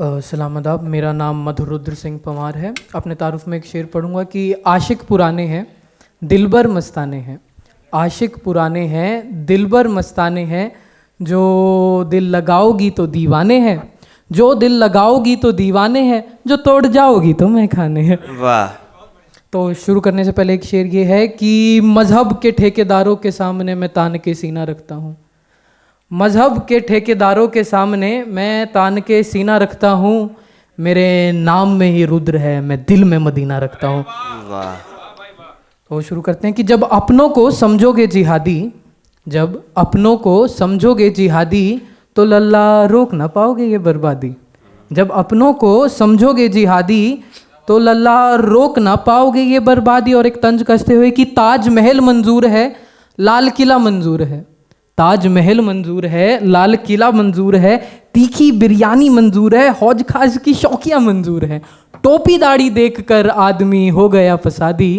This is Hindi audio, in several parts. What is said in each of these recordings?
सलाम आदाब। मेरा नाम मधुरुद्र सिंह पंवार है। अपने तारुफ में एक शेर पढ़ूंगा कि आशिक पुराने हैं दिलबर मस्ताने हैं। आशिक पुराने हैं दिलबर मस्ताने हैं, जो दिल लगाओगी तो दीवाने हैं, जो दिल लगाओगी तो दीवाने हैं, जो तोड़ जाओगी तो मैं खाने हैं। वाह। तो शुरू करने से पहले एक शेर ये है कि मजहब के ठेकेदारों के सामने मैं तान के सीना रखता हूँ। मजहब के ठेकेदारों के सामने मैं तान के सीना रखता हूँ। मेरे नाम में ही रुद्र है, मैं दिल में मदीना रखता हूँ। वाह। तो शुरू करते हैं कि जब अपनों को समझोगे जिहादी, जब अपनों को समझोगे जिहादी, तो लल्ला रोक ना पाओगे ये बर्बादी। जब अपनों को समझोगे जिहादी, तो लल्ला रोक ना पाओगे ये बर्बादी। और एक तंज कसते हुए कि ताजमहल मंजूर है, लाल किला मंजूर है। ताजमहल मंजूर है, लाल किला मंजूर है, तीखी बिरयानी मंजूर है, हौज खाज की शौकिया मंजूर है। टोपी दाढ़ी देखकर आदमी हो गया फसादी।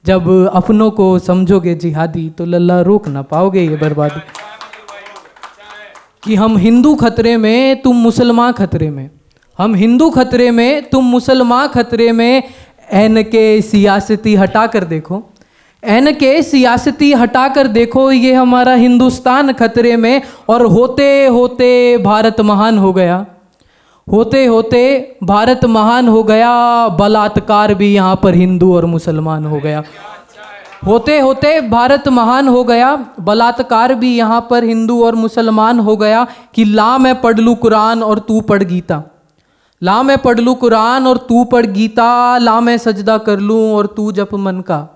जब अपनों को समझोगे जिहादी, तो लल्ला रोक ना पाओगे ये बर्बादी। कि हम हिंदू खतरे में तुम मुसलमान खतरे में, हम हिंदू खतरे में तुम मुसलमान खतरे में। एन के सियासती हटा कर देखो, एन के सियासती हटा कर देखो, ये हमारा हिंदुस्तान खतरे में। और होते होते भारत महान हो गया, होते होते भारत महान हो गया। बलात्कार भी यहाँ पर हिंदू और मुसलमान हो गया। होते होते भारत महान हो गया, बलात्कार भी यहाँ पर हिंदू और मुसलमान हो गया। कि ला मैं पढ़ लूँ कुरान और तू पढ़ गीता, ला मैं पढ़ लूँ कुरान और तू पढ़ गीता, ला मैं सजदा कर लूँ और तू जप मन का।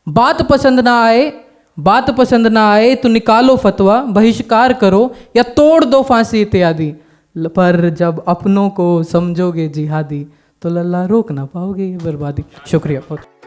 बात पसंद ना आए, बात पसंद ना आए तो निकालो फतवा, बहिष्कार करो या तोड़ दो फांसी इत्यादि। पर जब अपनों को समझोगे जिहादी, तो लल्ला रोक ना पाओगे ये बर्बादी। शुक्रिया बहुत।